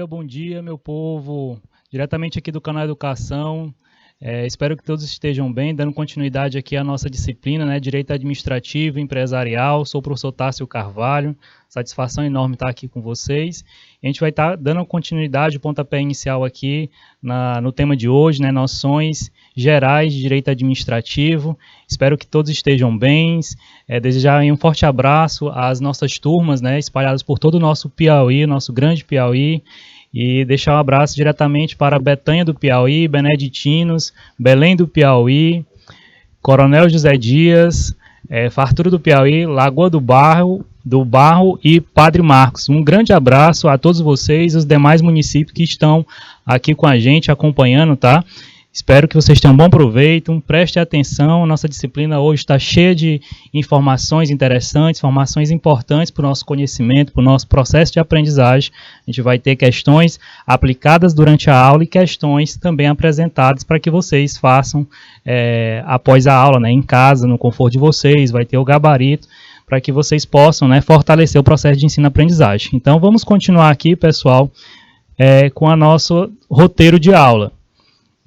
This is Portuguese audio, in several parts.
bom dia, meu povo. Diretamente aqui do canal Educação. Espero que todos estejam bem, dando continuidade aqui à nossa disciplina, né? Direito Administrativo e Empresarial. Sou o professor Tássio Carvalho. Satisfação enorme estar aqui com vocês. A gente vai estar dando continuidade, o pontapé inicial aqui no tema de hoje, né? Noções gerais de direito administrativo. Espero que todos estejam bem. Desejar um forte abraço às nossas turmas, né? Espalhadas por todo o nosso Piauí, nosso grande Piauí. E deixar um abraço diretamente para Betânia do Piauí, Beneditinos, Belém do Piauí, Coronel José Dias, Fartura do Piauí, Lagoa do Barro e Padre Marcos. Um grande abraço a todos vocês e os demais municípios que estão aqui com a gente, acompanhando, tá? Espero que vocês tenham um bom proveito, prestem atenção, nossa disciplina hoje está cheia de informações interessantes, informações importantes para o nosso conhecimento, para o nosso processo de aprendizagem. A gente vai ter questões aplicadas durante a aula e questões também apresentadas para que vocês façam após a aula, né, em casa, no conforto de vocês, vai ter o gabarito para que vocês possam, né, fortalecer o processo de ensino-aprendizagem. Então vamos continuar aqui, pessoal, com o nosso roteiro de aula.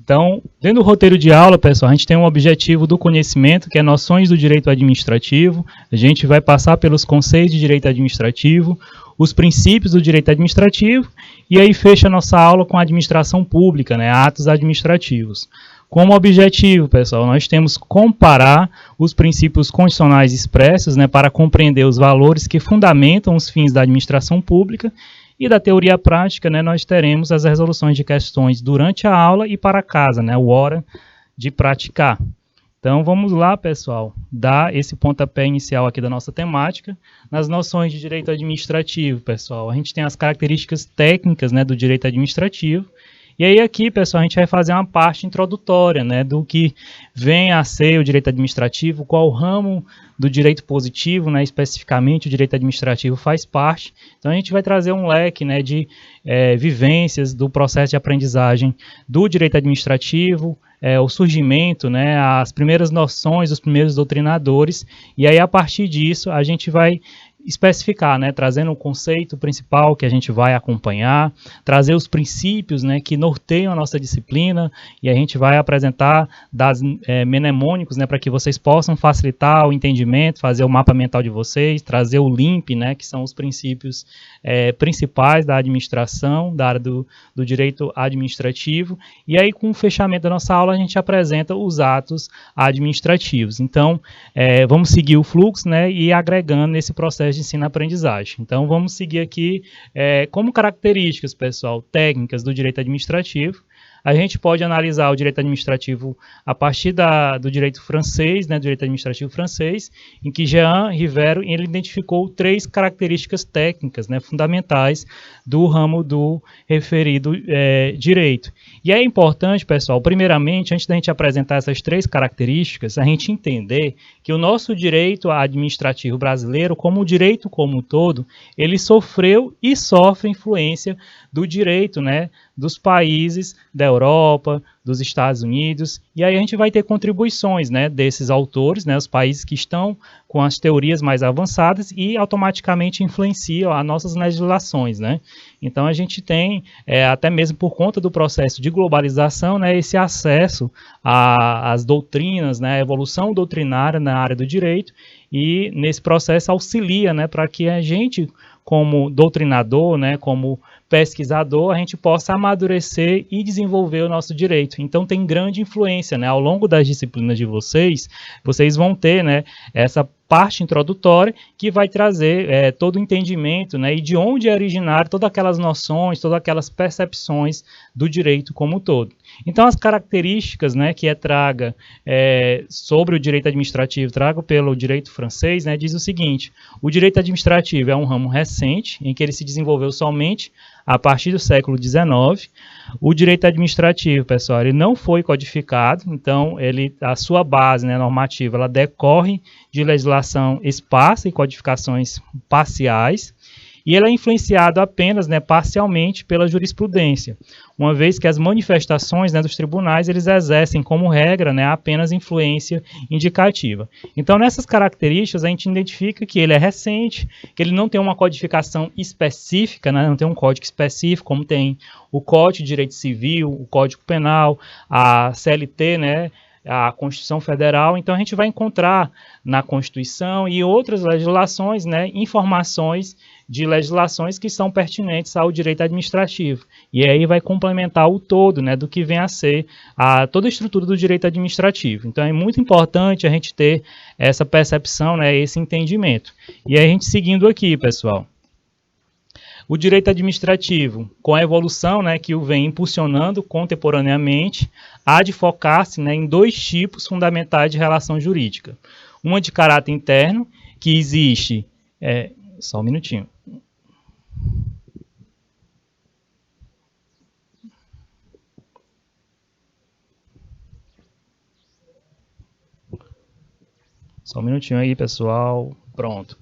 Então, dentro do roteiro de aula, pessoal, a gente tem um objetivo do conhecimento, que é noções do direito administrativo. A gente vai passar pelos conceitos de direito administrativo, os princípios do direito administrativo, e aí fecha a nossa aula com a administração pública, né, atos administrativos. Como objetivo, pessoal, nós temos que comparar os princípios constitucionais expressos, né, para compreender os valores que fundamentam os fins da administração pública. E da teoria prática, né, nós teremos as resoluções de questões durante a aula e para casa, né, o hora de praticar. Então, vamos lá, pessoal, dar esse pontapé inicial aqui da nossa temática. Nas noções de direito administrativo, pessoal, a gente tem as características técnicas, né, do direito administrativo. E aí aqui, pessoal, a gente vai fazer uma parte introdutória, né, do que vem a ser o direito administrativo, qual ramo do direito positivo, né, especificamente o direito administrativo faz parte. Então a gente vai trazer um leque, né, de vivências do processo de aprendizagem do direito administrativo, o surgimento, né, as primeiras noções, os primeiros doutrinadores, e aí a partir disso a gente vai especificar, né, trazendo o conceito principal que a gente vai acompanhar, trazer os princípios, né, que norteiam a nossa disciplina, e a gente vai apresentar dados mnemônicos, né, para que vocês possam facilitar o entendimento, fazer o mapa mental de vocês, trazer o LIMP, né, que são os princípios principais da administração, da área do direito administrativo, e aí com o fechamento da nossa aula a gente apresenta os atos administrativos. Então, vamos seguir o fluxo, né, e agregando nesse processo de ensino-aprendizagem. Então, vamos seguir aqui como características, pessoal, técnicas do direito administrativo. A gente pode analisar o direito administrativo a partir do direito francês, né, do direito administrativo francês, em que Jean Rivero ele identificou 3 características técnicas, né, fundamentais do ramo do referido direito. E é importante, pessoal, primeiramente, antes da gente apresentar essas 3 características, a gente entender que o nosso direito administrativo brasileiro, como o direito como um todo, ele sofreu e sofre influência do direito, né, dos países da Europa, dos Estados Unidos, e aí a gente vai ter contribuições, né, desses autores, né, os países que estão com as teorias mais avançadas e automaticamente influenciam as nossas legislações, né. Então a gente tem, até mesmo por conta do processo de globalização, né, esse acesso às doutrinas, né, a evolução doutrinária na área do direito, e nesse processo auxilia, né, para que a gente, como doutrinador, né, como pesquisador, a gente possa amadurecer e desenvolver o nosso direito. Então tem grande influência, né, ao longo das disciplinas de vocês vão ter, né, essa parte introdutória que vai trazer todo o entendimento, né, e de onde é originário todas aquelas noções, todas aquelas percepções do direito como um todo. Então as características, né, que traga sobre o direito administrativo, trago pelo direito francês, né, diz o seguinte: o direito administrativo é um ramo recente, em que ele se desenvolveu somente a partir do século XIX. O direito administrativo, pessoal, ele não foi codificado, então a sua base, né, normativa, ela decorre de legislação esparsa e codificações parciais. e ele é influenciado apenas, né, parcialmente pela jurisprudência, uma vez que as manifestações, né, dos tribunais eles exercem como regra, né, apenas influência indicativa. Então, nessas características, a gente identifica que ele é recente, que ele não tem uma codificação específica, né, não tem um código específico, como tem o Código de Direito Civil, o Código Penal, a CLT, né, a Constituição Federal. Então, a gente vai encontrar na Constituição e outras legislações, né, informações de legislações que são pertinentes ao direito administrativo. E aí vai complementar o todo, né, do que vem a ser toda a estrutura do direito administrativo. Então, é muito importante a gente ter essa percepção, né, esse entendimento. E aí, a gente seguindo aqui, pessoal. O direito administrativo, com a evolução, né, que o vem impulsionando contemporaneamente, há de focar-se, né, em dois tipos fundamentais de relação jurídica. Uma de caráter interno, que existe... só um minutinho. Só um minutinho aí, pessoal. Pronto.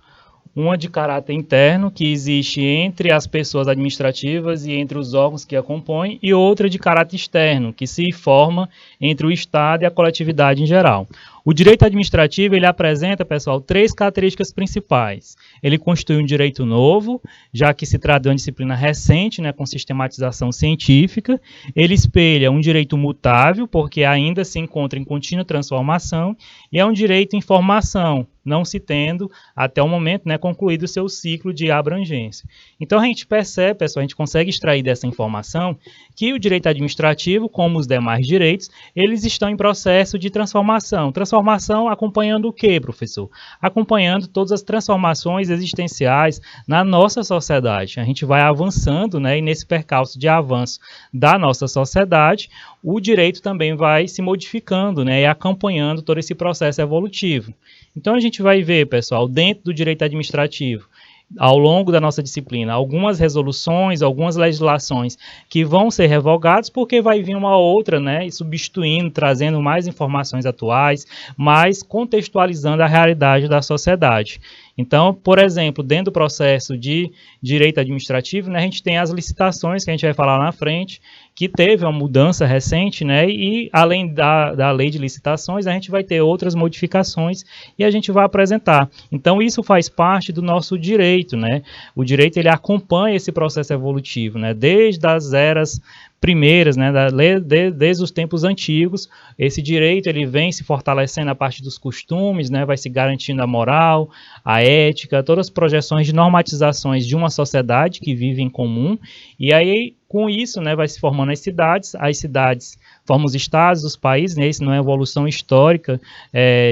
Uma de caráter interno, que existe entre as pessoas administrativas e entre os órgãos que a compõem, e outra de caráter externo, que se forma entre o Estado e a coletividade em geral. O direito administrativo, ele apresenta, pessoal, três características principais. Ele constitui um direito novo, já que se trata de uma disciplina recente, né, com sistematização científica. Ele espelha um direito mutável, porque ainda se encontra em contínua transformação, e é um direito em formação, não se tendo, até o momento, né, concluído o seu ciclo de abrangência. Então, a gente percebe, pessoal, a gente consegue extrair dessa informação que o direito administrativo, como os demais direitos, eles estão em processo de transformação. Transformação acompanhando o quê, professor? Acompanhando todas as transformações existenciais na nossa sociedade. A gente vai avançando, né, e nesse percalço de avanço da nossa sociedade, o direito também vai se modificando, né, e acompanhando todo esse processo evolutivo. Então, a gente vai ver, pessoal, dentro do direito administrativo, ao longo da nossa disciplina, algumas resoluções, algumas legislações que vão ser revogadas porque vai vir uma outra, né, substituindo, trazendo mais informações atuais, mais contextualizando a realidade da sociedade. Então, por exemplo, dentro do processo de direito administrativo, né, a gente tem as licitações, que a gente vai falar lá na frente, que teve uma mudança recente, né, e além da lei de licitações, a gente vai ter outras modificações e a gente vai apresentar. Então, isso faz parte do nosso direito, né? O direito, ele acompanha esse processo evolutivo, né, desde as eras primeiras, né, desde os tempos antigos. Esse direito ele vem se fortalecendo a partir dos costumes, né, vai se garantindo a moral, a ética, todas as projeções de normatizações de uma sociedade que vive em comum, e aí com isso, né, vai se formando as cidades formam os estados, os países, né, isso não é evolução histórica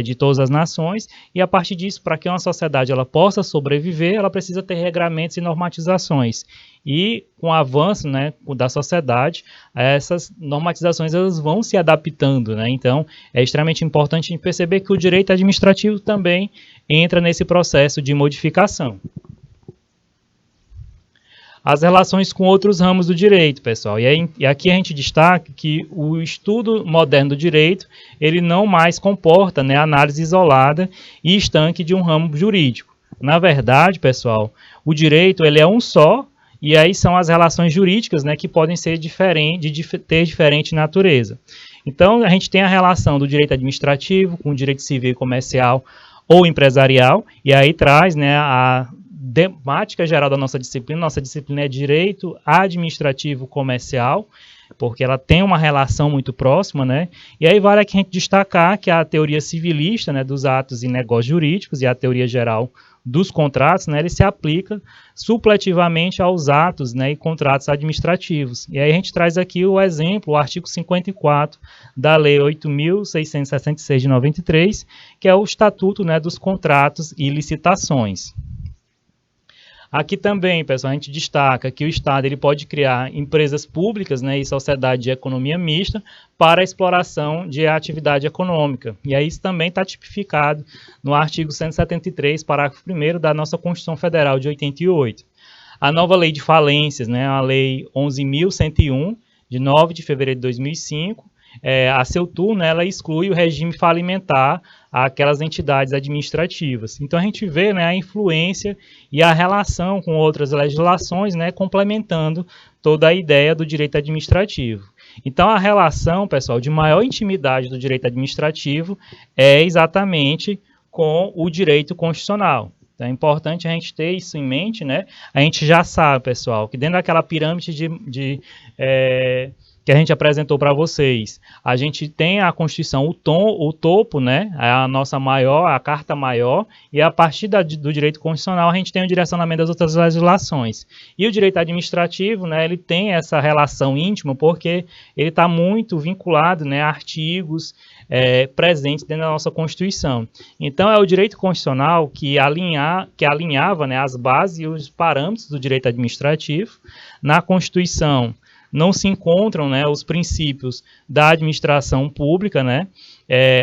de todas as nações, e a partir disso, para que uma sociedade ela possa sobreviver, ela precisa ter regramentos e normatizações. E com o avanço, né, da sociedade, essas normatizações elas vão se adaptando, né? Então, é extremamente importante a gente perceber que o direito administrativo também entra nesse processo de modificação. As relações com outros ramos do direito, pessoal. E aqui a gente destaca que o estudo moderno do direito, ele não mais comporta, né, análise isolada e estanque de um ramo jurídico. Na verdade, pessoal, o direito ele é um só, e aí são as relações jurídicas, né, que podem ser ter diferente natureza. Então, a gente tem a relação do direito administrativo com o direito civil e comercial ou empresarial, e aí traz, né, a temática geral da nossa disciplina. Nossa disciplina é direito administrativo comercial, porque ela tem uma relação muito próxima, né? E aí vale aqui a gente destacar que a teoria civilista, né, dos atos e negócios jurídicos e a teoria geral dos contratos, né, ele se aplica supletivamente aos atos, né, e contratos administrativos. E aí a gente traz aqui o exemplo, o artigo 54 da Lei 8.666 de 93, que é o Estatuto, né, dos Contratos e Licitações. Aqui também, pessoal, a gente destaca que o Estado ele pode criar empresas públicas, né, e sociedade de economia mista para a exploração de atividade econômica. E aí isso também está tipificado no artigo 173, parágrafo 1º da nossa Constituição Federal de 88. A nova lei de falências, né, a Lei 11.101, de 9 de fevereiro de 2005, a seu turno, ela exclui o regime falimentar àquelas entidades administrativas. Então a gente vê, né, a influência e a relação com outras legislações, né, complementando toda a ideia do direito administrativo. Então a relação, pessoal, de maior intimidade do direito administrativo é exatamente com o direito constitucional. Então é importante a gente ter isso em mente, né? A gente já sabe, pessoal, que dentro daquela pirâmide que a gente apresentou para vocês, a gente tem a Constituição, o topo, né? A nossa maior, a carta maior, e a partir do direito constitucional a gente tem o direcionamento das outras legislações. E o direito administrativo, né? Ele tem essa relação íntima porque ele está muito vinculado, né? A artigos presentes dentro da nossa Constituição. Então é o direito constitucional que alinhava, né, as bases e os parâmetros do direito administrativo. Na Constituição não se encontram, né, os princípios da administração pública, né,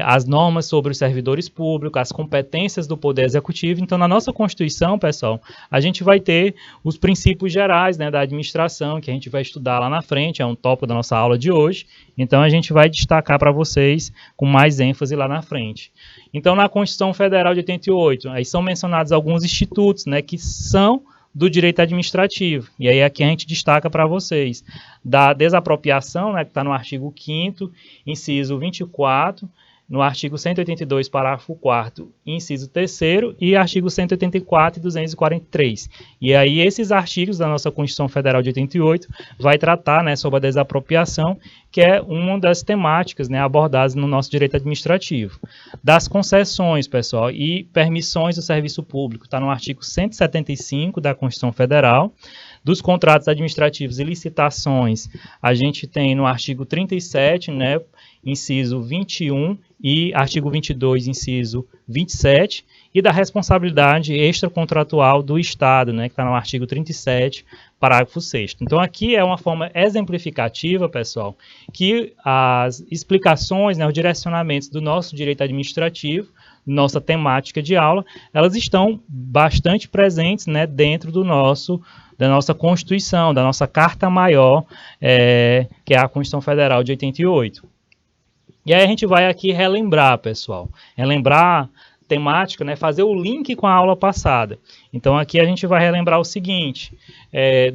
as normas sobre os servidores públicos, as competências do Poder Executivo. Então, na nossa Constituição, pessoal, a gente vai ter os princípios gerais, né, da administração, que a gente vai estudar lá na frente, é um tópico da nossa aula de hoje. Então, a gente vai destacar para vocês com mais ênfase lá na frente. Então, na Constituição Federal de 88, aí são mencionados alguns institutos, né, que são do direito administrativo. E aí aqui a gente destaca para vocês da desapropriação, né, que está no artigo 5º, inciso 24, no artigo 182, parágrafo 4º, inciso 3º, e artigo 184 e 243. E aí esses artigos da nossa Constituição Federal de 88 vai tratar, né, sobre a desapropriação, que é uma das temáticas, né, abordadas no nosso direito administrativo. Das concessões, pessoal, e permissões do serviço público, está no artigo 175 da Constituição Federal. Dos contratos administrativos e licitações, a gente tem no artigo 37, né, inciso 21 e artigo 22, inciso 27, e da responsabilidade extracontratual do Estado, né, que está no artigo 37, parágrafo 6º. Então, aqui é uma forma exemplificativa, pessoal, que as explicações, né, os direcionamentos do nosso direito administrativo, nossa temática de aula, elas estão bastante presentes, né, dentro da nossa Constituição, da nossa Carta Maior, que é a Constituição Federal de 88. E aí a gente vai aqui relembrar, pessoal, relembrar temática, né, fazer o link com a aula passada. Então aqui a gente vai relembrar o seguinte,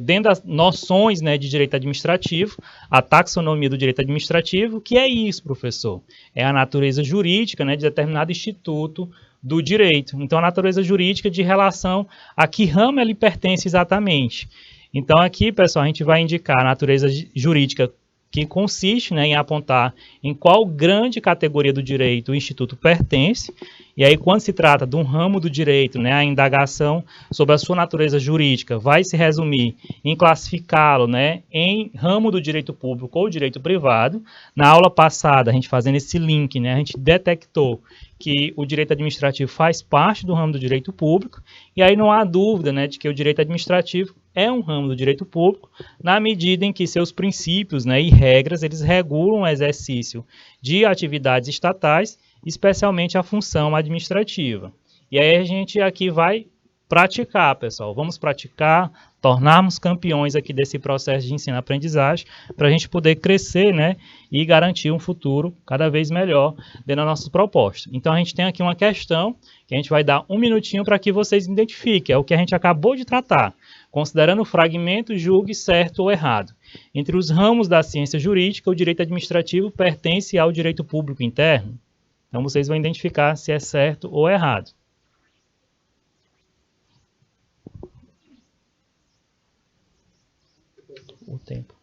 dentro das noções, né, de direito administrativo, a taxonomia do direito administrativo, que é isso, professor? É a natureza jurídica, né, de determinado instituto do direito. Então a natureza jurídica de relação a que ramo ele pertence exatamente. Então aqui, pessoal, a gente vai indicar a natureza jurídica que consiste, né, em apontar em qual grande categoria do direito o instituto pertence, e aí quando se trata de um ramo do direito, né, a indagação sobre a sua natureza jurídica vai se resumir em classificá-lo, né, em ramo do direito público ou direito privado. Na aula passada, a gente fazendo esse link, né, a gente detectou que o direito administrativo faz parte do ramo do direito público, e aí não há dúvida, né, de que o direito administrativo é um ramo do direito público, na medida em que seus princípios, né, e regras, eles regulam o exercício de atividades estatais, especialmente a função administrativa. E aí a gente aqui vai praticar, pessoal. Vamos praticar, tornarmos campeões aqui desse processo de ensino-aprendizagem, para a gente poder crescer, né, e garantir um futuro cada vez melhor dentro da nossa proposta. Então a gente tem aqui uma questão que a gente vai dar um minutinho para que vocês identifiquem, é o que a gente acabou de tratar. Considerando o fragmento, julgue certo ou errado. Entre os ramos da ciência jurídica, o direito administrativo pertence ao direito público interno. Então vocês vão identificar se é certo ou errado. O tempo.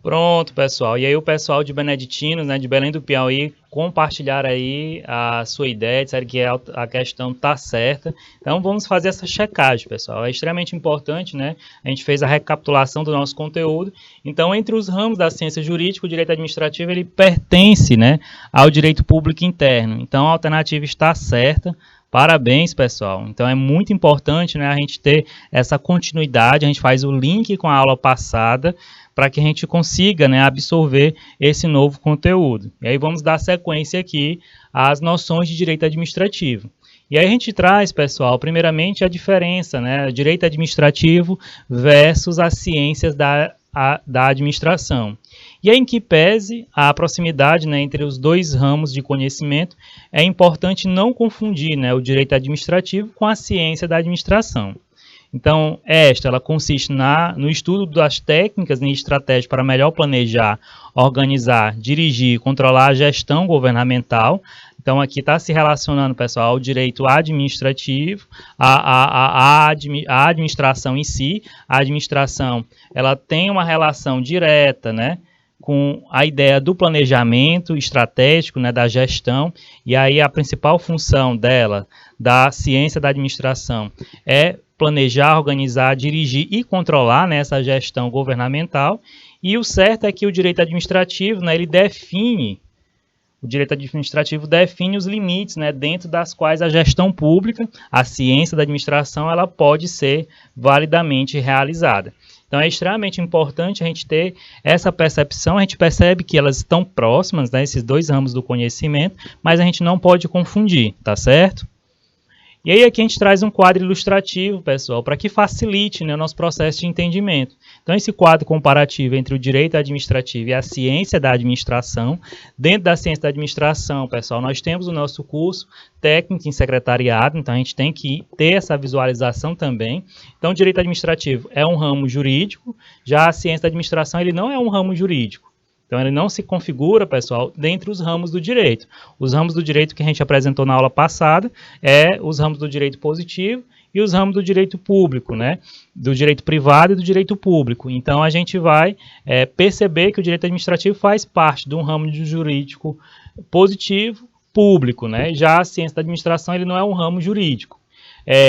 Pronto, pessoal. E aí o pessoal de Beneditinos, né, de Belém do Piauí, compartilharam aí a sua ideia, disseram que a questão está certa. Então vamos fazer essa checagem, pessoal. É extremamente importante, né? A gente fez a recapitulação do nosso conteúdo. Então, entre os ramos da ciência jurídica, o direito administrativo ele pertence, né, ao direito público interno. Então a alternativa está certa. Parabéns, pessoal. Então é muito importante, né, a gente ter essa continuidade. A gente faz o link com a aula passada para que a gente consiga, né, absorver esse novo conteúdo. E aí vamos dar sequência aqui às noções de direito administrativo. E aí a gente traz, pessoal, primeiramente a diferença, né, direito administrativo versus as ciências da administração. E aí, em que pese a proximidade, né, entre os dois ramos de conhecimento, é importante não confundir, né, o direito administrativo com a ciência da administração. Então, ela consiste no estudo das técnicas e estratégias para melhor planejar, organizar, dirigir e controlar a gestão governamental. Então, aqui está se relacionando, pessoal, ao direito administrativo, a administração em si. A administração ela tem uma relação direta, né, com a ideia do planejamento estratégico, né, da gestão, e aí a principal função dela, da ciência da administração, é planejar, organizar, dirigir e controlar, né, essa gestão governamental. E o certo é que o direito administrativo, né, o direito administrativo define os limites, né, dentro das quais a gestão pública, a ciência da administração, ela pode ser validamente realizada. Então é extremamente importante a gente ter essa percepção. A gente percebe que elas estão próximas, né, esses dois ramos do conhecimento, mas a gente não pode confundir, tá certo? E aí aqui a gente traz um quadro ilustrativo, pessoal, para que facilite, né, o nosso processo de entendimento. Então esse quadro comparativo entre o direito administrativo e a ciência da administração. Dentro da ciência da administração, pessoal, nós temos o nosso curso técnico em secretariado, então a gente tem que ter essa visualização também. Então o direito administrativo é um ramo jurídico, já a ciência da administração ele não é um ramo jurídico. Então, ele não se configura, pessoal, dentre os ramos do direito. Os ramos do direito que a gente apresentou na aula passada os ramos do direito positivo e os ramos do direito público, né? Do direito privado e do direito público. Então, a gente vai perceber que o direito administrativo faz parte de um ramo jurídico positivo público, né? Já a ciência da administração ele não é um ramo jurídico.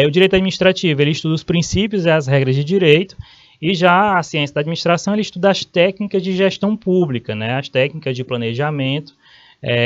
O direito administrativo ele estuda os princípios e as regras de direito. E já a ciência da administração ele estuda as técnicas de gestão pública, né, as técnicas de planejamento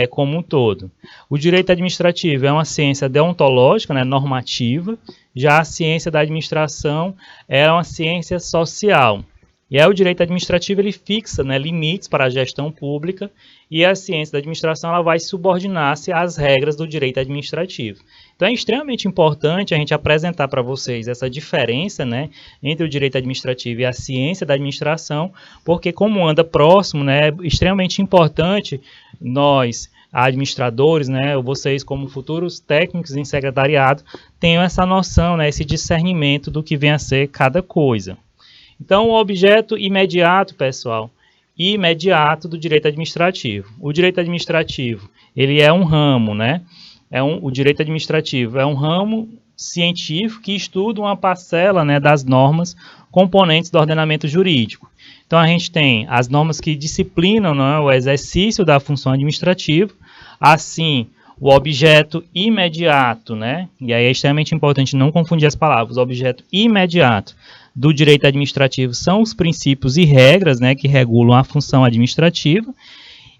como um todo. O direito administrativo é uma ciência deontológica, né, normativa, já a ciência da administração é uma ciência social. E o direito administrativo ele fixa, né, limites para a gestão pública e a ciência da administração ela vai subordinar-se às regras do direito administrativo. Então é extremamente importante a gente apresentar para vocês essa diferença, né, entre o direito administrativo e a ciência da administração, porque como anda próximo, né, é extremamente importante nós, administradores, né, vocês como futuros técnicos em secretariado, tenham essa noção, né, esse discernimento do que vem a ser cada coisa. Então, o objeto imediato, pessoal, imediato do direito administrativo. O direito administrativo, ele é um ramo, né? O direito administrativo é um ramo científico que estuda uma parcela, né, das normas componentes do ordenamento jurídico. Então, a gente tem as normas que disciplinam, né, o exercício da função administrativa, assim, o objeto imediato, né? E aí é extremamente importante não confundir as palavras. O objeto imediato do direito administrativo são os princípios e regras, né, que regulam a função administrativa,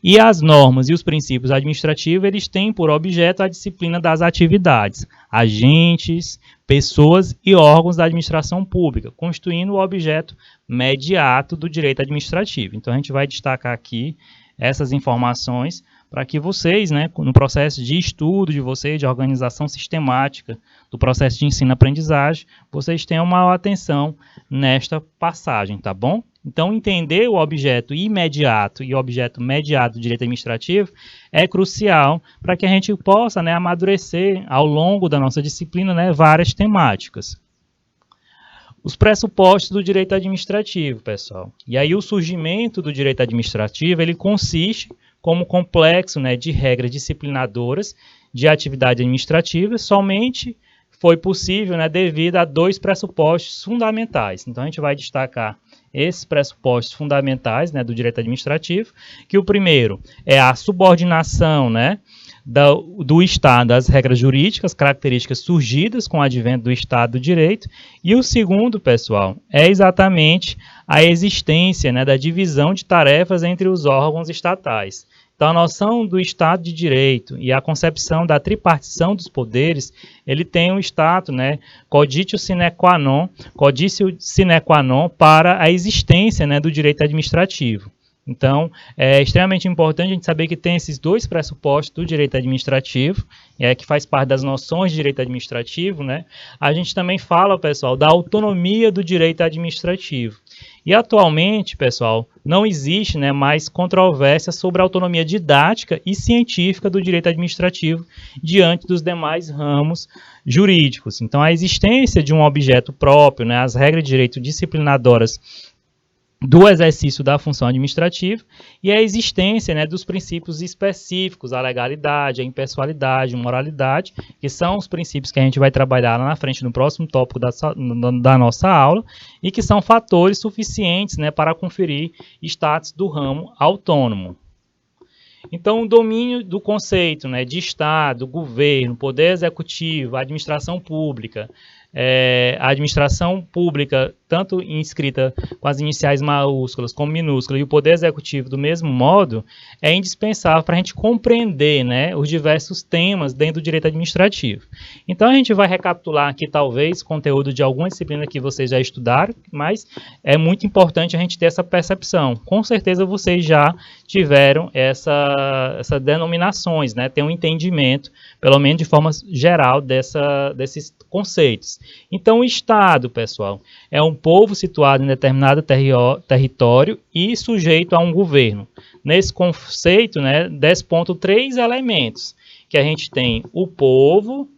e as normas e os princípios administrativos eles têm por objeto a disciplina das atividades, agentes, pessoas e órgãos da administração pública, constituindo o objeto mediato do direito administrativo. Então a gente vai destacar aqui essas informações para que vocês, né, no processo de estudo de vocês, de organização sistemática do processo de ensino-aprendizagem, vocês tenham maior atenção nesta passagem, tá bom? Então, entender o objeto imediato e o objeto mediato do direito administrativo é crucial para que a gente possa, né, amadurecer ao longo da nossa disciplina, né, várias temáticas. Os pressupostos do direito administrativo, pessoal. E aí o surgimento do direito administrativo, ele consiste como complexo, né, de regras disciplinadoras de atividade administrativa, somente foi possível, né, devido a dois pressupostos fundamentais. Então, a gente vai destacar esses pressupostos fundamentais, né, do direito administrativo, que o primeiro é a subordinação, né, do Estado às regras jurídicas, características surgidas com o advento do Estado do Direito, e o segundo, pessoal, é exatamente a existência, né, da divisão de tarefas entre os órgãos estatais. Então, a noção do Estado de Direito e a concepção da tripartição dos poderes, ele tem um status, né, codicil sine qua non para a existência, né, do direito administrativo. Então, é extremamente importante a gente saber que tem esses dois pressupostos do direito administrativo, que faz parte das noções de direito administrativo, né? A gente também fala, pessoal, da autonomia do direito administrativo. E atualmente, pessoal, não existe, né, mais controvérsia sobre a autonomia didática e científica do direito administrativo diante dos demais ramos jurídicos. Então, a existência de um objeto próprio, né, as regras de direito disciplinadoras do exercício da função administrativa e a existência, né, dos princípios específicos, a legalidade, a impessoalidade, a moralidade, que são os princípios que a gente vai trabalhar lá na frente no próximo tópico da nossa aula e que são fatores suficientes, né, para conferir status do ramo autônomo. Então, o domínio do conceito, né, de Estado, governo, poder executivo, administração pública, a administração pública, tanto inscrita com as iniciais maiúsculas como minúsculas, e o poder executivo do mesmo modo, é indispensável para a gente compreender, né, os diversos temas dentro do direito administrativo. Então, a gente vai recapitular aqui, talvez, conteúdo de alguma disciplina que vocês já estudaram, mas é muito importante a gente ter essa percepção. Com certeza, vocês já tiveram essas denominações, né, ter um entendimento, pelo menos de forma geral, desses conceitos. Então, o Estado, pessoal, é um povo situado em determinado território e sujeito a um governo. Nesse conceito, né, despontam três elementos, que a gente tem o povo,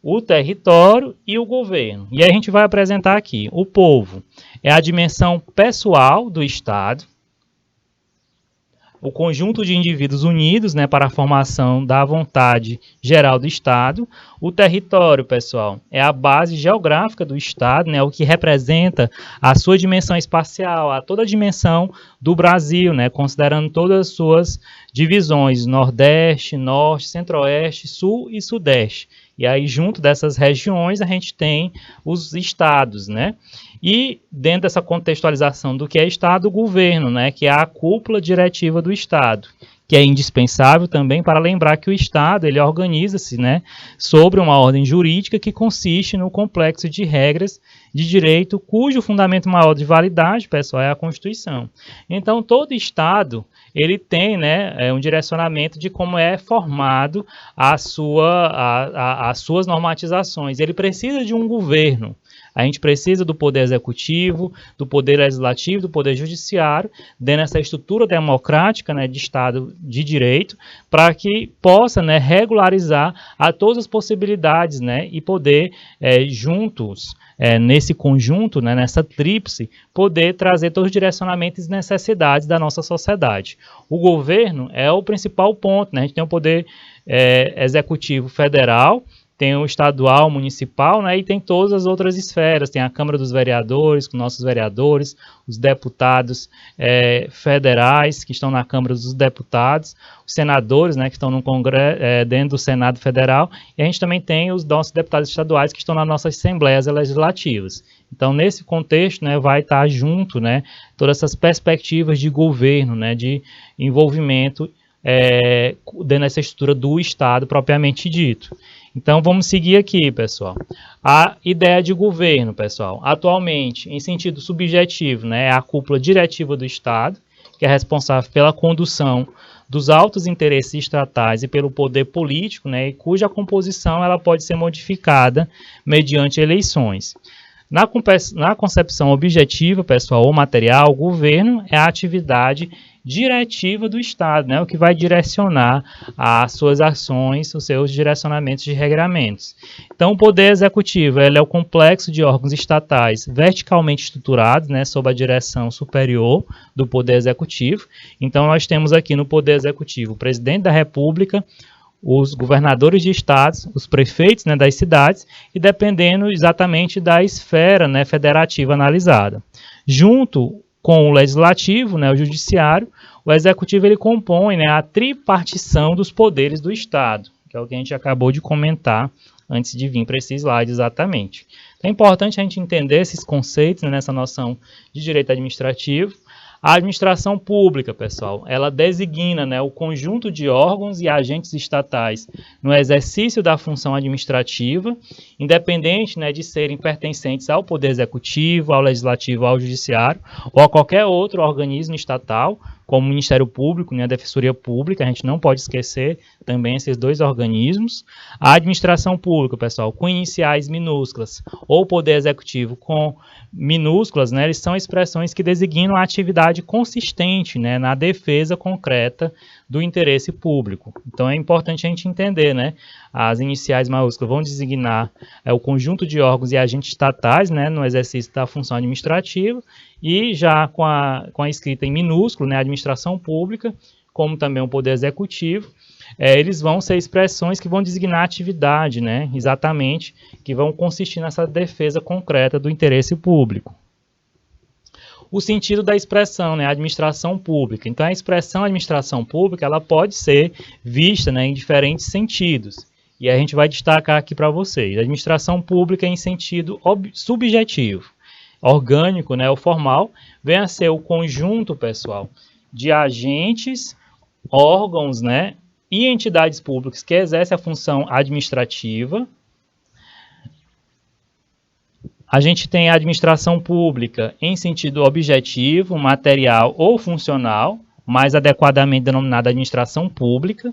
o território e o governo. E a gente vai apresentar aqui. O povo é a dimensão pessoal do Estado, o conjunto de indivíduos unidos, né, para a formação da vontade geral do Estado. O território, pessoal, é a base geográfica do Estado, né, o que representa a sua dimensão espacial, a toda a dimensão do Brasil, né, considerando todas as suas divisões, Nordeste, Norte, Centro-Oeste, Sul e Sudeste. E aí, junto dessas regiões, a gente tem os estados, né? E dentro dessa contextualização do que é Estado, o governo, né? Que é a cúpula diretiva do Estado, que é indispensável também para lembrar que o Estado, ele organiza-se, né, sobre uma ordem jurídica que consiste no complexo de regras de direito, cujo fundamento maior de validade, pessoal, é a Constituição. Então, todo Estado, ele tem, né, um direcionamento de como é formado as suas normatizações. Ele precisa de um governo. A gente precisa do poder executivo, do poder legislativo, do poder judiciário, dentro dessa estrutura democrática, né, de Estado de Direito, para que possa, né, regularizar a todas as possibilidades, né, e poder, juntos, nesse conjunto, né, nessa tríplice, poder trazer todos os direcionamentos e necessidades da nossa sociedade. O governo é o principal ponto, né? A gente tem o poder executivo federal, tem o estadual, municipal, né, e tem todas as outras esferas, tem a Câmara dos Vereadores, com nossos vereadores, os deputados federais, que estão na Câmara dos Deputados, os senadores, né, que estão no Congresso, dentro do Senado Federal, e a gente também tem os nossos deputados estaduais, que estão nas nossas assembleias legislativas. Então, nesse contexto, né, vai estar junto, né, todas essas perspectivas de governo, né, de envolvimento dentro dessa estrutura do Estado propriamente dito. Então, vamos seguir aqui, pessoal. A ideia de governo, pessoal, atualmente, em sentido subjetivo, né, é a cúpula diretiva do Estado, que é responsável pela condução dos altos interesses estatais e pelo poder político, né, e cuja composição ela pode ser modificada mediante eleições. Na concepção objetiva, pessoal, ou material, o governo é a atividade diretiva do Estado, né, o que vai direcionar as suas ações, os seus direcionamentos de regramentos. Então, o poder executivo ele é o complexo de órgãos estatais verticalmente estruturados, né, sob a direção superior do poder executivo. Então, nós temos aqui no poder executivo o presidente da República, os governadores de estados, os prefeitos, né, das cidades, e dependendo exatamente da esfera, né, federativa analisada. Junto com o legislativo, né, o judiciário, o executivo ele compõe, né, a tripartição dos poderes do Estado, que é o que a gente acabou de comentar antes de vir para esse slide exatamente. Então é importante a gente entender esses conceitos, né, nessa noção de direito administrativo. A administração pública, pessoal, ela designa, né, o conjunto de órgãos e agentes estatais no exercício da função administrativa, independente, né, de serem pertencentes ao Poder Executivo, ao Legislativo, ao Judiciário ou a qualquer outro organismo estatal, como o Ministério Público, né, a Defensoria Pública, a gente não pode esquecer também esses dois organismos. A administração pública, pessoal, com iniciais minúsculas, ou o Poder Executivo com minúsculas, né, eles são expressões que designam a atividade consistente, né, na defesa concreta do interesse público. Então é importante a gente entender, né, as iniciais maiúsculas vão designar o conjunto de órgãos e agentes estatais, né, no exercício da função administrativa, e já com a escrita em minúsculo, né, a administração pública, como também o Poder Executivo, eles vão ser expressões que vão designar a atividade, né, exatamente, que vão consistir nessa defesa concreta do interesse público. O sentido da expressão, né, administração pública. Então, a expressão administração pública, ela pode ser vista, né, em diferentes sentidos. E a gente vai destacar aqui para vocês. A administração pública em sentido subjetivo. Orgânico, né, o formal, vem a ser o conjunto, pessoal, de agentes, órgãos, né, e entidades públicas que exercem a função administrativa. A gente tem a administração pública em sentido objetivo, material ou funcional, mais adequadamente denominada administração pública,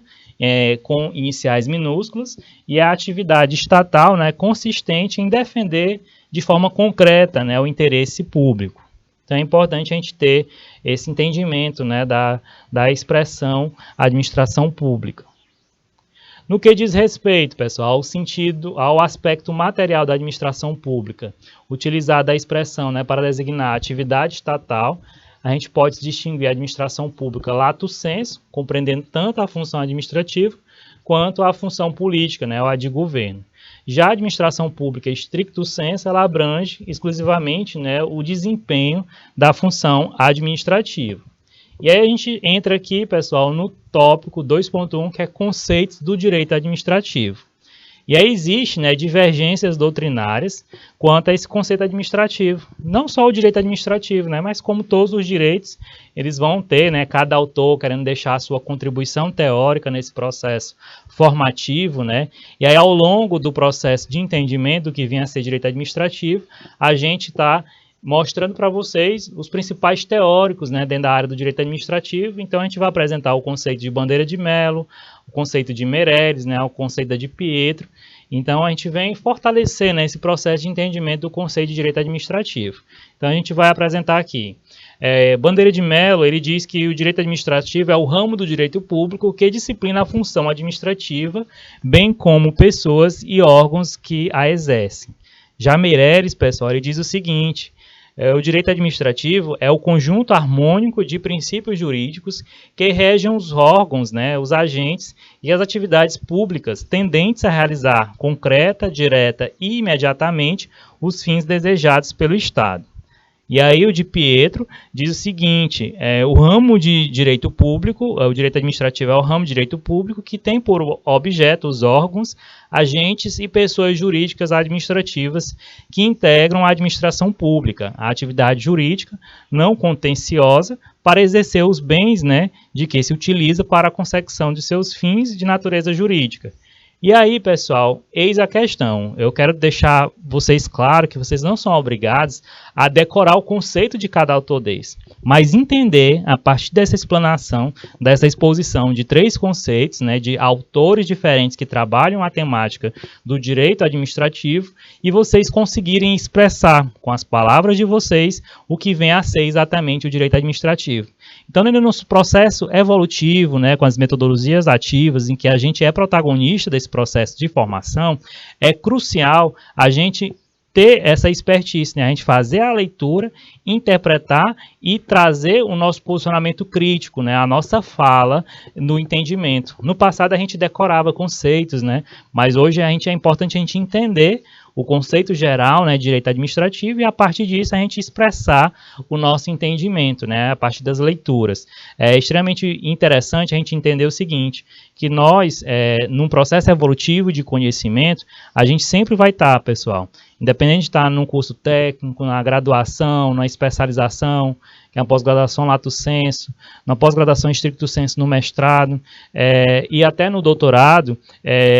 com iniciais minúsculas, e a atividade estatal, né, consistente em defender de forma concreta, né, o interesse público. Então é importante a gente ter esse entendimento, né, da expressão administração pública. No que diz respeito, pessoal, ao aspecto material da administração pública, utilizada a expressão, né, para designar a atividade estatal, a gente pode distinguir a administração pública lato sensu, compreendendo tanto a função administrativa quanto a função política, né, ou a de governo. Já a administração pública stricto sensu, ela abrange exclusivamente, né, o desempenho da função administrativa. E aí a gente entra aqui, pessoal, no tópico 2.1, que é conceitos do direito administrativo. E aí existe, né, divergências doutrinárias quanto a esse conceito administrativo. Não só o direito administrativo, né, mas como todos os direitos, eles vão ter, né, cada autor querendo deixar a sua contribuição teórica nesse processo formativo, né, e aí ao longo do processo de entendimento do que vinha a ser direito administrativo, a gente está mostrando para vocês os principais teóricos, né, dentro da área do direito administrativo. Então a gente vai apresentar o conceito de Bandeira de Mello, o conceito de Meirelles, né, o conceito de Pietro. Então a gente vem fortalecer, né, esse processo de entendimento do conceito de direito administrativo. Então a gente vai apresentar aqui. Bandeira de Mello, ele diz que o direito administrativo é o ramo do direito público que disciplina a função administrativa, bem como pessoas e órgãos que a exercem. Já Meirelles, pessoal, ele diz o seguinte: o direito administrativo é o conjunto harmônico de princípios jurídicos que regem os órgãos, né, os agentes e as atividades públicas tendentes a realizar concreta, direta e imediatamente os fins desejados pelo Estado. E aí o de Pietro diz o seguinte: o ramo de direito público, o direito administrativo é o ramo de direito público que tem por objeto os órgãos, agentes e pessoas jurídicas administrativas que integram a administração pública, a atividade jurídica não contenciosa, para exercer os bens, né, de que se utiliza para a consecução de seus fins de natureza jurídica. E aí, pessoal, eis a questão. Eu quero deixar vocês claro que vocês não são obrigados a decorar o conceito de cada autor desse, mas entender, a partir dessa explanação, dessa exposição de 3 conceitos, né, de autores diferentes que trabalham a temática do direito administrativo, e vocês conseguirem expressar com as palavras de vocês o que vem a ser exatamente o direito administrativo. Então, no nosso processo evolutivo, né, com as metodologias ativas, em que a gente é protagonista desse processo de formação, é crucial a gente ter essa expertise, né? A gente fazer a leitura, interpretar e trazer o nosso posicionamento crítico, né? A nossa fala no entendimento. No passado a gente decorava conceitos, né? Mas hoje é importante a gente entender o conceito geral, né, de direito administrativo, e a partir disso a gente expressar o nosso entendimento, né, a partir das leituras. É extremamente interessante a gente entender o seguinte, que nós, num processo evolutivo de conhecimento, a gente sempre vai estar, pessoal, independente de estar num curso técnico, na graduação, na especialização, que é uma pós-graduação lato sensu, na pós-graduação stricto sensu no mestrado, e até no doutorado,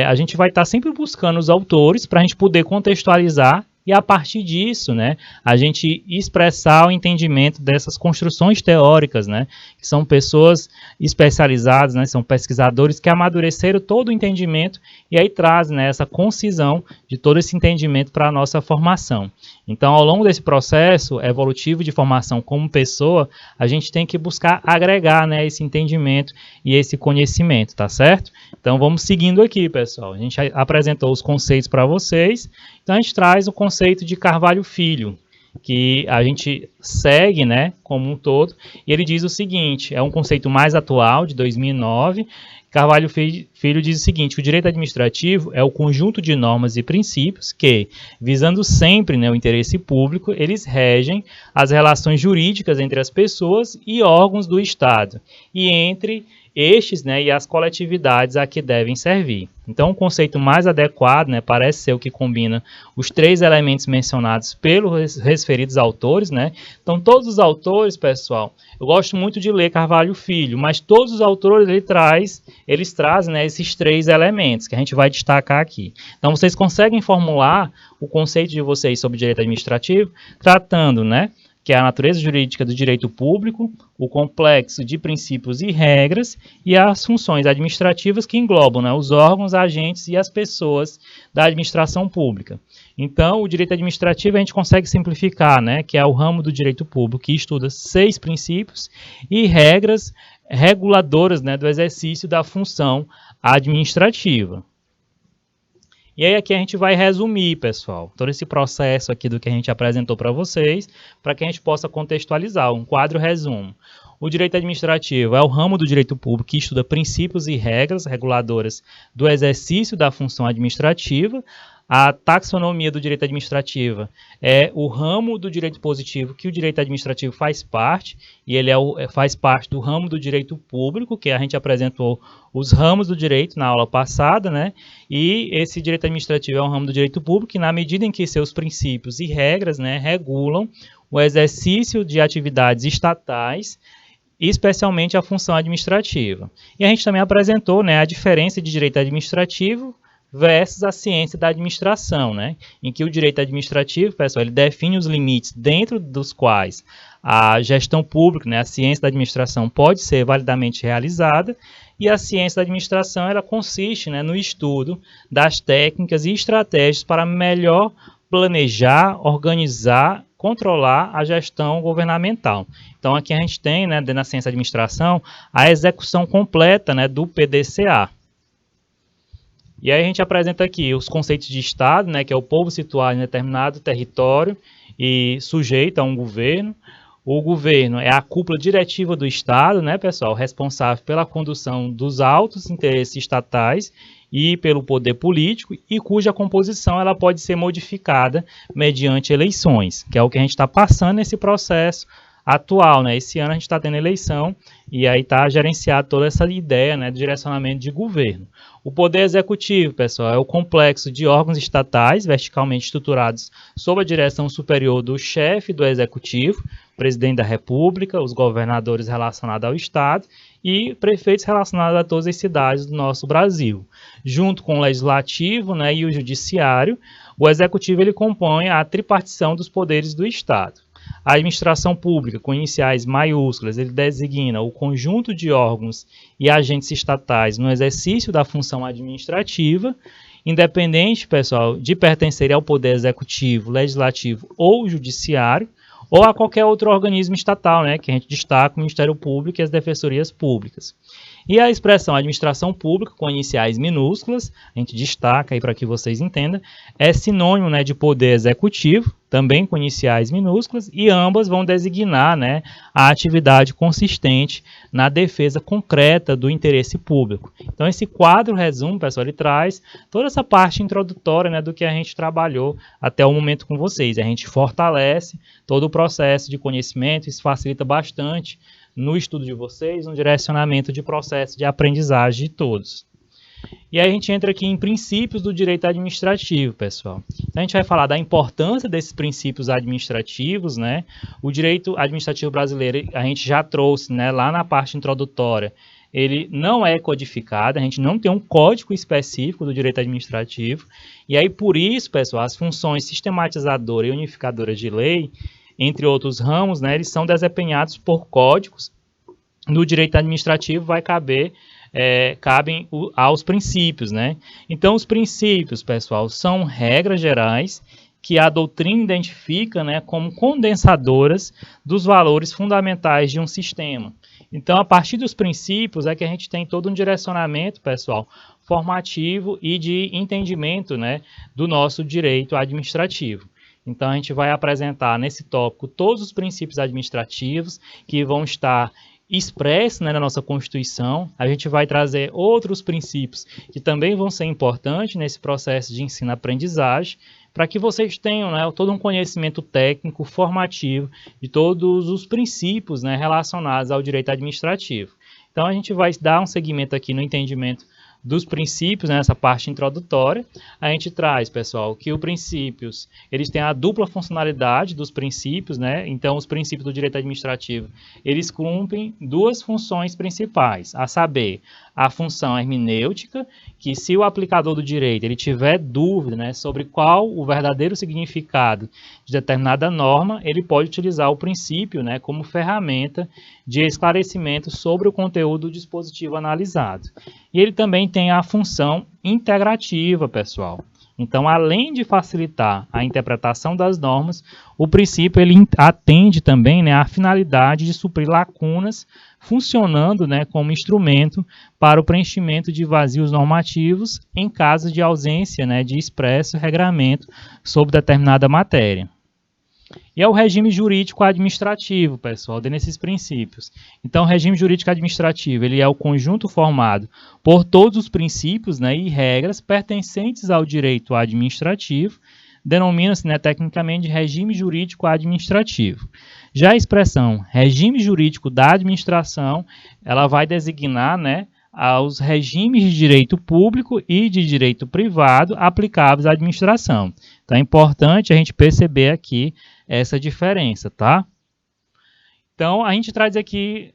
a gente vai estar sempre buscando os autores para a gente poder contextualizar e a partir disso, né, a gente expressar o entendimento dessas construções teóricas, né, que são pessoas especializadas, né, são pesquisadores que amadureceram todo o entendimento e aí trazem, né, essa concisão de todo esse entendimento para a nossa formação. Então, ao longo desse processo evolutivo de formação como pessoa, a gente tem que buscar agregar, né, esse entendimento e esse conhecimento, tá certo? Então, vamos seguindo aqui, pessoal. A gente apresentou os conceitos para vocês, então a gente traz o conceito de Carvalho Filho, que a gente segue, né, como um todo, e ele diz o seguinte, é um conceito mais atual, de 2009, Carvalho Filho diz o seguinte, que o direito administrativo é o conjunto de normas e princípios que, visando sempre, né, o interesse público, eles regem as relações jurídicas entre as pessoas e órgãos do Estado, e entre estes, né, e as coletividades a que devem servir. Então, o conceito mais adequado, né, parece ser o que combina os três elementos mencionados pelos referidos autores, né? Então, todos os autores, pessoal, eu gosto muito de ler Carvalho Filho, mas todos os autores eles trazem, né, esses três elementos que a gente vai destacar aqui. Então, vocês conseguem formular o conceito de vocês sobre direito administrativo, tratando, né, que é a natureza jurídica do direito público, o complexo de princípios e regras e as funções administrativas que englobam, né, os órgãos, agentes e as pessoas da administração pública. Então, o direito administrativo a gente consegue simplificar, né, que é o ramo do direito público que estuda 6 princípios e regras reguladoras, né, do exercício da função administrativa. E aí aqui a gente vai resumir, pessoal, todo esse processo aqui do que a gente apresentou para vocês, para que a gente possa contextualizar, um quadro resumo. O direito administrativo é o ramo do direito público que estuda princípios e regras reguladoras do exercício da função administrativa. A taxonomia do direito administrativo é o ramo do direito positivo que o direito administrativo faz parte, e ele faz parte do ramo do direito público, que a gente apresentou os ramos do direito na aula passada, né? E esse direito administrativo é um ramo do direito público que, na medida em que seus princípios e regras, né, regulam o exercício de atividades estatais, especialmente a função administrativa. E a gente também apresentou, né, a diferença de direito administrativo versus a ciência da administração, né? Em que o direito administrativo, pessoal, ele define os limites dentro dos quais a gestão pública, né, a ciência da administração pode ser validamente realizada, e a ciência da administração ela consiste, né, no estudo das técnicas e estratégias para melhor planejar, organizar, controlar a gestão governamental. Então aqui a gente tem, né, na ciência da administração, a execução completa, né, do PDCA. E aí a gente apresenta aqui os conceitos de Estado, né, que é o povo situado em determinado território e sujeito a um governo. O governo é a cúpula diretiva do Estado, né, pessoal, responsável pela condução dos altos interesses estatais e pelo poder político, e cuja composição ela pode ser modificada mediante eleições, que é o que a gente está passando nesse processo atual, né? Esse ano a gente está tendo eleição e aí está gerenciado toda essa ideia, né, de direcionamento de governo. O poder executivo, pessoal, é o complexo de órgãos estatais verticalmente estruturados sob a direção superior do chefe do executivo, presidente da República, os governadores relacionados ao Estado e prefeitos relacionados a todas as cidades do nosso Brasil. Junto com o legislativo, né, e o judiciário, o executivo ele compõe a tripartição dos poderes do Estado. A administração pública, com iniciais maiúsculas, ele designa o conjunto de órgãos e agentes estatais no exercício da função administrativa, independente, pessoal, de pertencer ao poder executivo, legislativo ou judiciário, ou a qualquer outro organismo estatal, né, que a gente destaca o Ministério Público e as defensorias públicas. E a expressão administração pública, com iniciais minúsculas, a gente destaca aí para que vocês entendam, é sinônimo, né, de poder executivo, também com iniciais minúsculas, e ambas vão designar, né, a atividade consistente na defesa concreta do interesse público. Então, esse quadro resumo, pessoal, ele traz toda essa parte introdutória, né, do que a gente trabalhou até o momento com vocês. A gente fortalece todo o processo de conhecimento, isso facilita bastante no estudo de vocês, no direcionamento de processo de aprendizagem de todos. E aí a gente entra aqui em princípios do direito administrativo, pessoal. Então a gente vai falar da importância desses princípios administrativos, né? O direito administrativo brasileiro, a gente já trouxe, né, lá na parte introdutória, ele não é codificado, a gente não tem um código específico do direito administrativo, e aí por isso, pessoal, as funções sistematizadoras e unificadoras de lei, entre outros ramos, né, eles são desempenhados por códigos. No direito administrativo vai cabem aos princípios, né? Então, os princípios, pessoal, são regras gerais que a doutrina identifica, né, como condensadoras dos valores fundamentais de um sistema. Então, a partir dos princípios é que a gente tem todo um direcionamento, pessoal, formativo e de entendimento, né, do nosso direito administrativo. Então, a gente vai apresentar nesse tópico todos os princípios administrativos que vão estar expresso, né, na nossa Constituição. A gente vai trazer outros princípios que também vão ser importantes nesse processo de ensino-aprendizagem, para que vocês tenham, né, todo um conhecimento técnico, formativo, de todos os princípios, né, relacionados ao direito administrativo. Então, a gente vai dar um segmento aqui no entendimento dos princípios, né, nessa parte introdutória. A gente traz, pessoal, que os princípios, eles têm a dupla funcionalidade dos princípios, né? Então, os princípios do direito administrativo, eles cumprem duas funções principais, a saber, a função hermenêutica, que se o aplicador do direito ele tiver dúvida, né, sobre qual o verdadeiro significado de determinada norma, ele pode utilizar o princípio, né, como ferramenta de esclarecimento sobre o conteúdo do dispositivo analisado. E ele também tem a função integrativa, pessoal. Então, além de facilitar a interpretação das normas, o princípio ele atende também, né, à finalidade de suprir lacunas, funcionando, né, como instrumento para o preenchimento de vazios normativos em caso de ausência, né, de expresso regramento sobre determinada matéria. E é o regime jurídico administrativo, pessoal, desses princípios. Então, o regime jurídico administrativo ele é o conjunto formado por todos os princípios, né, e regras pertencentes ao direito administrativo, denomina-se, né, tecnicamente de regime jurídico administrativo. Já a expressão regime jurídico da administração, ela vai designar, né, aos regimes de direito público e de direito privado aplicáveis à administração. Então, é importante a gente perceber aqui essa diferença, tá? Então, a gente traz aqui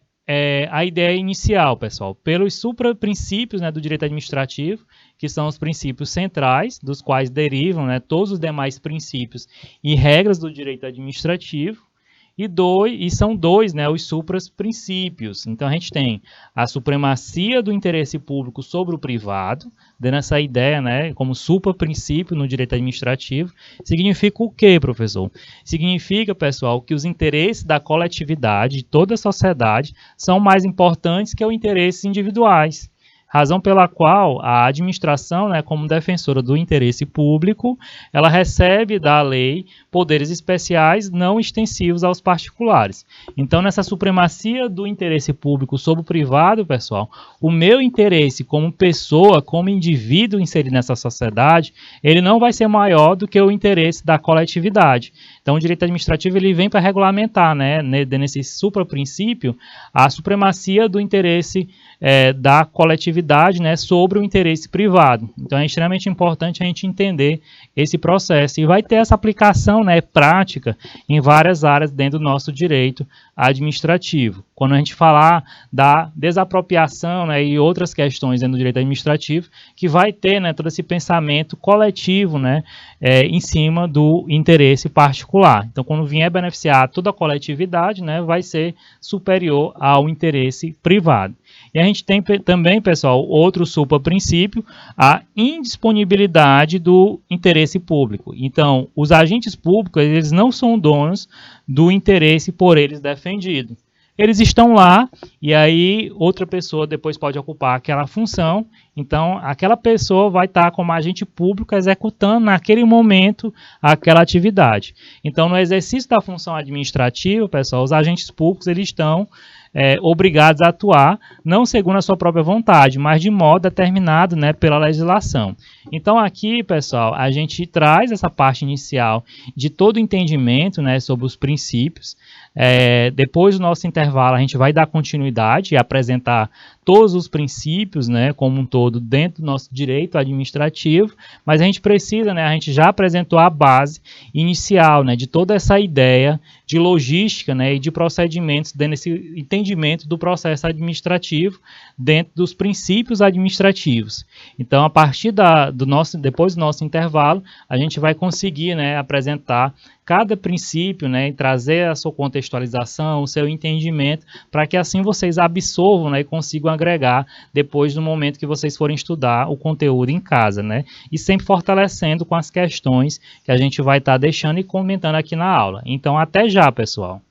a ideia inicial, pessoal, pelos supraprincípios, né, do direito administrativo, que são os princípios centrais, dos quais derivam, né, todos os demais princípios e regras do direito administrativo. E são dois, né, os supraprincípios. Então, a gente tem a supremacia do interesse público sobre o privado, dando essa ideia, né, como supraprincípio no direito administrativo. Significa o quê, professor? Significa, pessoal, que os interesses da coletividade, de toda a sociedade, são mais importantes que os interesses individuais. Razão pela qual a administração, né, como defensora do interesse público, ela recebe da lei poderes especiais não extensivos aos particulares. Então, nessa supremacia do interesse público sobre o privado, pessoal, o meu interesse como pessoa, como indivíduo inserido nessa sociedade, ele não vai ser maior do que o interesse da coletividade. Então, o direito administrativo ele vem para regulamentar, né, nesse supraprincípio, a supremacia do interesse da coletividade, né, sobre o interesse privado. Então, é extremamente importante a gente entender esse processo e vai ter essa aplicação, né, prática em várias áreas dentro do nosso direito administrativo. Quando a gente falar da desapropriação, né, e outras questões dentro do direito administrativo, que vai ter, né, todo esse pensamento coletivo, né, em cima do interesse particular. Então, quando vier beneficiar toda a coletividade, né, vai ser superior ao interesse privado. E a gente tem também, pessoal, outro supraprincípio, a indisponibilidade do interesse público. Então, os agentes públicos, eles não são donos do interesse por eles defendido. eles estão lá e aí outra pessoa depois pode ocupar aquela função. Então, aquela pessoa vai estar como agente público executando naquele momento aquela atividade. Então, no exercício da função administrativa, pessoal, os agentes públicos eles estão obrigados a atuar, não segundo a sua própria vontade, mas de modo determinado, né, pela legislação. Então aqui, pessoal, a gente traz essa parte inicial de todo o entendimento, né, sobre os princípios. Depois do nosso intervalo, a gente vai dar continuidade e apresentar todos os princípios, né, como um todo, dentro do nosso direito administrativo, mas a gente precisa, né, a gente já apresentou a base inicial, né, de toda essa ideia de logística, né, e de procedimentos dentro desse entendimento do processo administrativo dentro dos princípios administrativos. Então, a partir depois do nosso intervalo, a gente vai conseguir, né, apresentar cada princípio, né, e trazer a sua contextualização, o seu entendimento, para que assim vocês absorvam, né, e consigam agregar depois do momento que vocês forem estudar o conteúdo em casa, né, e sempre fortalecendo com as questões que a gente vai estar deixando e comentando aqui na aula. Então, até já, pessoal!